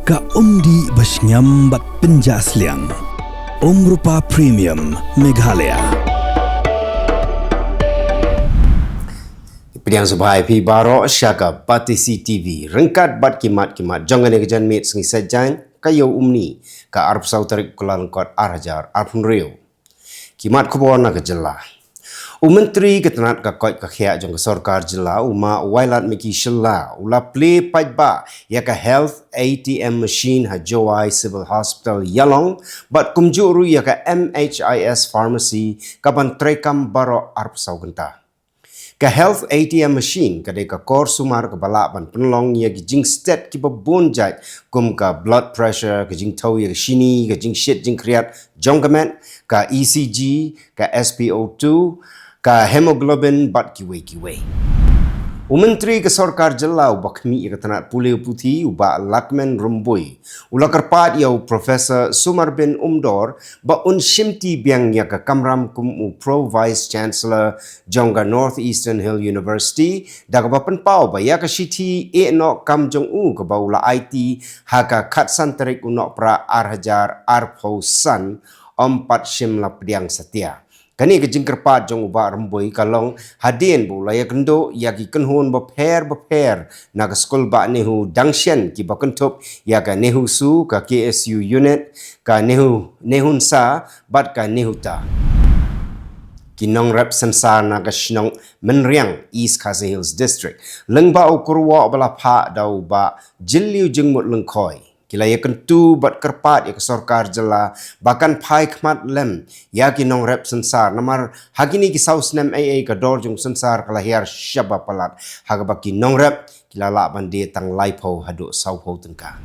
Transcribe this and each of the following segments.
Ka umdi basnyam bat penjasliang. Rupa Premium Meghalaya. Pilihan sebagai pi baro syaka Pyrthei TV rengkat bat kimat jangan kejan mit sengi sajan kayo umni ka arp sau Tarik Kyllalyngkot arhajar arpun riu kimat Khubor na ke Jylla Menteri ketenat ka koi ka khia jong sarkar Jylla uma wailat miki Jylla ula play pajba ya ka health ATM machine ha Jowai Civil Hospital Yalong bat kumjuru ya ka MHIS pharmacy kaban trekam baro arp sau genta ka health ATM machine kadai ka kor sumar ka balak ban penlong ya gijing stat ki babonjat kum ka blood pressure gijing tau ya shini gijing shit jing kriat jonggamet ka ECG ka SpO2 ka hemoglobin bat kiwe Menteri ke sarkar Jylla uba kami ka tanat pulih putih uba lakmen rumbui ula kerpat yau Profesor Sumar bin Umdor ba shimti biang ya ka kamram kum Pro Vice Chancellor jongga Northeastern Hill University da ka penpau ba ya ka shiti no kam jong ka ba ula IT ha ka khatsan Tarik unok pra arhajar arphosan ompat shimla pediang setia kani ke jingkerpat jong uba remboi kalong hadin bu laya kendo ya ki kenhun beper na ke skul ba nehu dangshen ki ba kentup ya ka nehu su ka KSU unit ka nehun sa bat ka nehuta kinong rep sensar na ka shnong menriang East Khasi Hills District lengba ukurwa bala pha dau ba jilliu jengmut lengkoi kila ya kentu bat kerpat ya ke sarkar Jylla bahkan pai khmat lem ya ki nong rep sensar namar hagini ki saus nem AA ka dor jung sensar kala hiar syaba palat haga baki nong rep kila la bandi tang laipo hadu sau ho tengka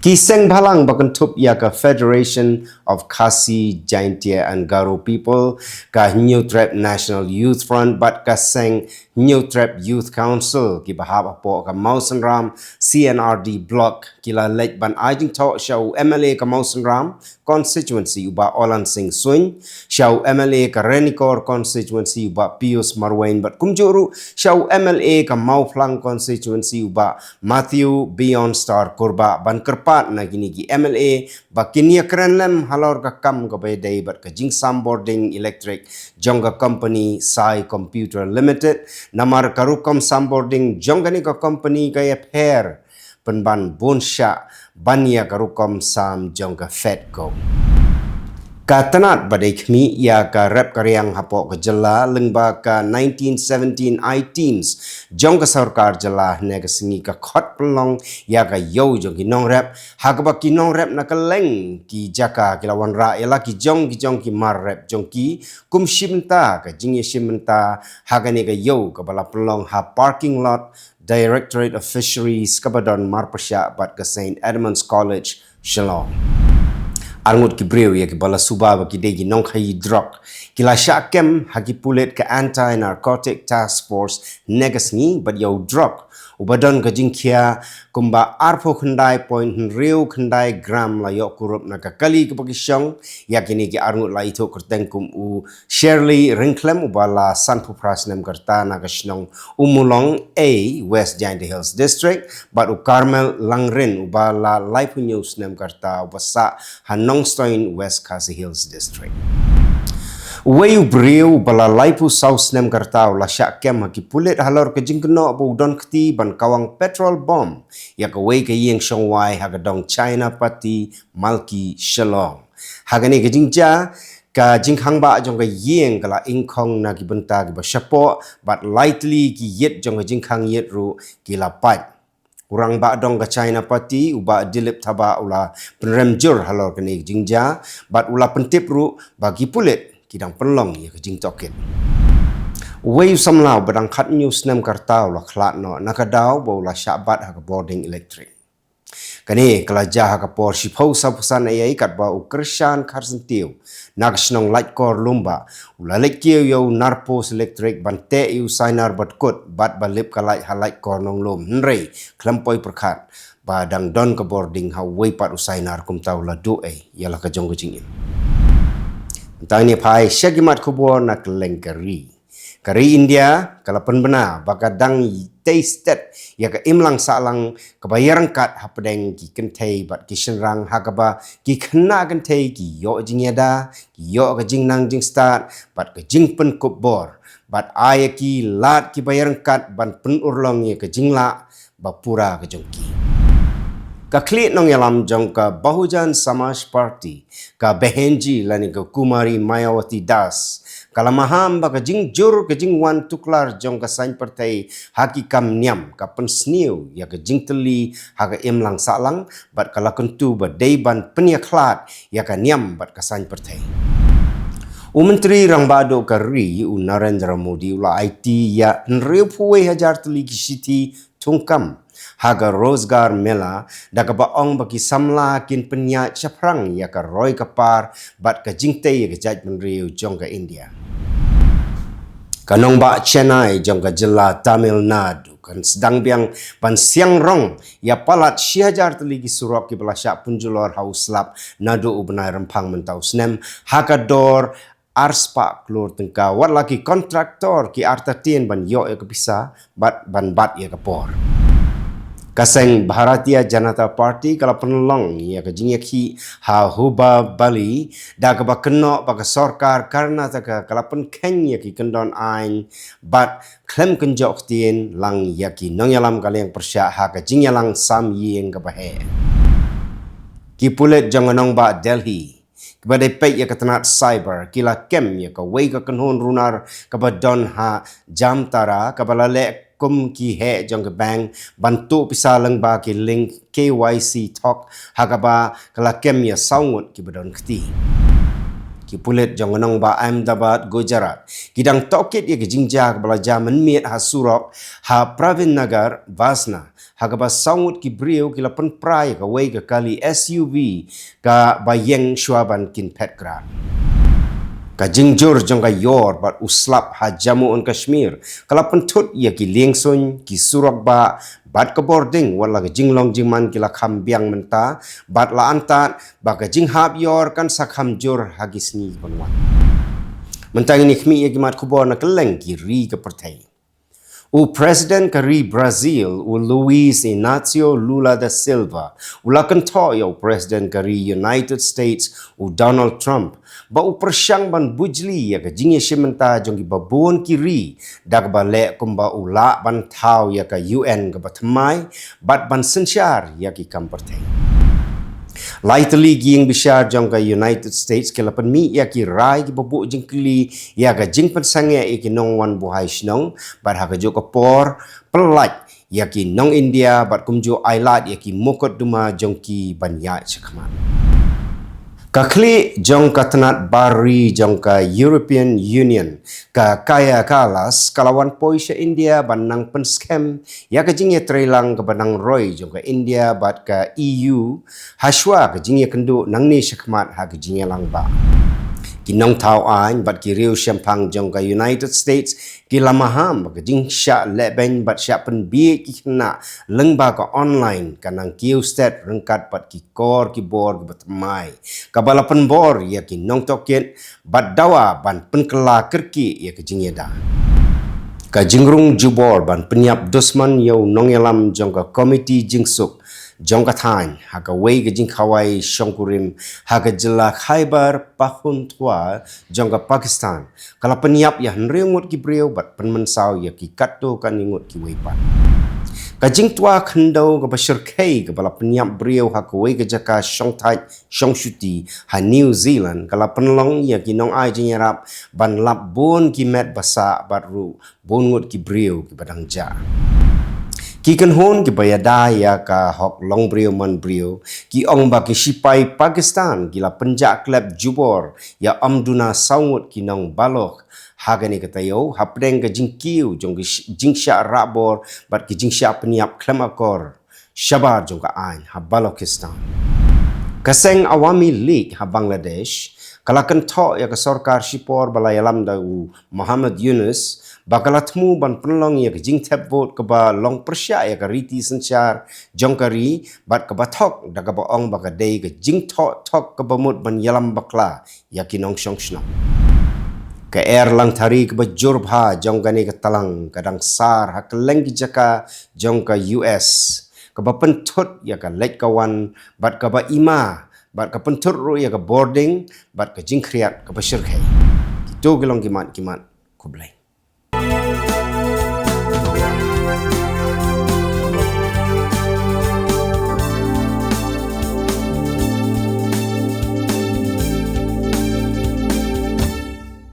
Kiseng balang bahkan tup ya ke Federation of Khasi Jaintia and Garo People ka New Trap National Youth Front bat ka seng New Trap Youth Council ki bahab apo ka Mausan Ram CNRD block kila lej ban ajing talk show MLA ka Mausan Ram constituency uba Olan Singh Swing show MLA ka Renikor constituency uba Pius Marwain bat kumjuru show MLA ka Mauplang constituency uba Matthew Beyond Star Kurba ban kerpa na gini ki MLA bakinia krenlem halor ka kam ka bay bat ka jingsam boarding electric jongga company Sai Computer Limited namar karukom samboarding jongga ni ka company kaya pair penban bonsha bania karukom sam jongga Fedco katanat badai kami ya ka rep karyang hapo ke Jylla lengba ka 1917 I-teens jong ka sarkar Jylla ne ka singi ka khot pelong ya ka yo jong ki nong rep ha ka ba ki nong rep na Kylleng ki jaka ki lawan ra ya la ki jong ki mar rep jong ki kum shimta ka jing shimta ha ka ne ka yo ka bala pelong ha parking lot Directorate of Fisheries kabadon marpasya bat ka St Edmunds College Shillong Arngut ki breu ya ki bala suba ba ki degi nong khai drug kila syakem haki pulit ke anti-narcotic task force negas ni bad yau drug ubadon ka jingkia kumba arpo khandai point riu khandai gram la yok kurup na ka kali ke pakisyong ya kini ki arngut la itu kerteng kum u Shirley ringklem ubala sanpu prasnem kerta na ka shnong umulong A West Giant Hills District bad u Carmel Langrin ubala laipu news nem kerta ubasa Nongstoin West Khasi Hills District. Wayu breu bala laipu saus nem kartau la syakem haki pulit halor ke jingkeno bu don kti ban kawang petrol bomb ya ke wei ke yeng shongwai haga dong China pati malki Shillong. Haga ni ke jingja ka jingkhang ba jong ke yeng kala ingkong na ki benta ki ba syapo but lightly ki yet jong ke jingkhang yet ru ki lapat Urang ba dong ka China pati uba dilip taba ula penremjur halor kini jingja bat ula pentip ru bagi pulit kidang penlong ya ke jing toket. Wayu samlau badang khat news nem kartau la khlat no nakadaw ba ula syabat ha boarding electric. Kani kelajah ka por shipau sapusan ayai kat ba ukreshan karsentiu nak snong light kor lumba ula lekkiu yo narpos electric bante yu sainar batkut bat balip kalai halait kor nong lum nrei klempoi perkhat badang don ka boarding ha wei pat usainar kum tau la do yalah ka jong jingin tani pai syagimat Khubor na Kylleng kari India kala penbena bakadang tasted ya ka imlang salang kabayarang kat hapdeng ki kentei bat ki shenrang hakaba ki khna kentei ki yo jingyada ki yo ka jingnang jing start bat ka jingpen Khubor bat aya ki lat ki bayarang kat ban pen urlong ya ka jingla bapura ka jongki ka klit nong yalam jong ka Bahujan Samaj Party ka behenji lani ka Kumari Mayawati Das kalamaham ba ka jingjur ka jingwan tuklar jong ka sain Pyrthei haki kam niam ka pensniu ya ka jingteli ha ka imlang salang bat kalakentu ba deiban peniaklat ya ka niam bat ka sain Pyrthei Menteri Rang Bado Kari Narendra Modi ula IT ya nreupuwe hajar teli kisiti tungkam haga rozgar mela daga baong bagi samla kin penya chaprang ya ka roy kapar bat ka jingte ya ka jaj menriu jong ka India kanong ba Chennai jong ka Jylla Tamil Nadu kan sedang biang pan siang rong ya palat syajar teligi surok ki belasyak punjulor hauslap nadu ubenai rempang mentau snem hakador arspa klur tengka wat lagi kontraktor ki artatien ban yo ya kepisa bat ya kapor Kaseng Bharatiya Janata Party kala penolong ya ka jingyaki ha huba Bali da ka ba kenok ba ka sarkar Karnataka kala pen kenya ki kendon ain bat klem kenjok tien lang yaki nongyalam kala yang persya ha ka jingyalang sam yeng ka bahe ki pulet janganong ba Delhi kepada pek ya ketenat cyber kila kem ya ka wei ka kenhon runar ka ba don ha jamtara ka balale kum ki he jong ke bank bantu pisalang ba ki link KYC talk hagaba kala kem ya saungut ki badon kti ki pulet jong nong ba Ahmedabad Gujarat kidang tokit ya ki jingja bala jaman miet ha surok ha Pravin Nagar Vasna hagaba saungut ki brio ki lapen prai ka wei ka kali SUV ka bayeng shwaban kin petgrad ka jingjur jong ka yor bat uslap ha Jammu and Kashmir kala pentut ya ki lengsun ki surak ba bat ka boarding wala ka jinglong jingman ki la khambiang menta bat la antat ba ka jinghap yor kan sakham jur hagisni panwan mentang ini khmi ya ki mat Khubor na Kylleng ki ri ka Pyrthei o President kari Brazil o Luiz Inácio Lula da Silva ulakan to ya President kari United States o Donald Trump ba o persyang ban bujli ya ka jingye shimenta jong ki babon kiri dag ba le kumba ula ban tau ya ka UN ka batmai bat ban sensyar ya ki kam Pyrthei Laitali giing bisyar jong ka United States ke lapan mi ya ki rai ki babu jing kili ya ka jing pensange ki nong wan buhai shnong bat ha ka jo ka por pelat ya ki nong India bat kumjo ailat ya ki mokot duma jong ki banya chakman Kakli jong ka tenat bari jong ka European Union ka kaya kalas kalawan poisya India banang pen scam ya ka jingye trailang ka banang roy jong ka India bat ka EU haswa ka jingye kendu nang ni syakmat ha ka jingye lang ba kinong tau an bat ki riu syampang jong ka United States ki lamaham ka jing sya leben bat sya pen bi ki kena lengba ka online kanang kiu stat rengkat bat ki kor ki bor ki batmai ka balapan bor ya ki nong toket bat dawa ban pen kela kerki ya ka jing yeda ka jingrung jubor ban penyap dosman yau nong yalam jong ka komiti jingsuk jong ka than ha ka wei ka jing khawai shongkurim ha ka Jylla Khyber Pakhtunkhwa jong ka Pakistan kala penyap ya nreungut ki breu bat penmensau ya ki katto kan ingut ki weipan ka jing tua khendau ka basyrkai ka bala penyap breu ha ka wei ka jaka shongthai shongshuti ha New Zealand kala penlong ya ki nong ai jing yarap ban lap bon ki met basa bat ru bon ngut ki breu ki badang ja ki kenhon ki bayada ya ka hok long brio man brio ki ong ba ki sipai Pakistan gila penjak klub jubor ya amduna saungut ki nong balok hagani katayo hapdeng ka jingkiu jong ki jingsha rabor bat ki jingsha peniap klemakor shabar jong ka ain ha Balochistan kaseng Awami League ha Bangladesh kalakan to ya ka sarkar sipor balayalam da Muhammad Yunus bakalatmu ban penlong ya ke jing tap vote ke ba long persya ya ke riti sensyar jongkari bat ke batok da ke baong baka day ke jing tok ke bamut ban yalam bakla ya ki nong syong shnong Ke lang Tarik ke Jurba jong gani ke talang kadang sar ha Kylleng jaka jong ke US ke pentut ya ke lek kawan bat ke ima bat ke pentut ru ya ke boarding bat ke jingkriat ke syirkai. Itu gelong kimat kublai.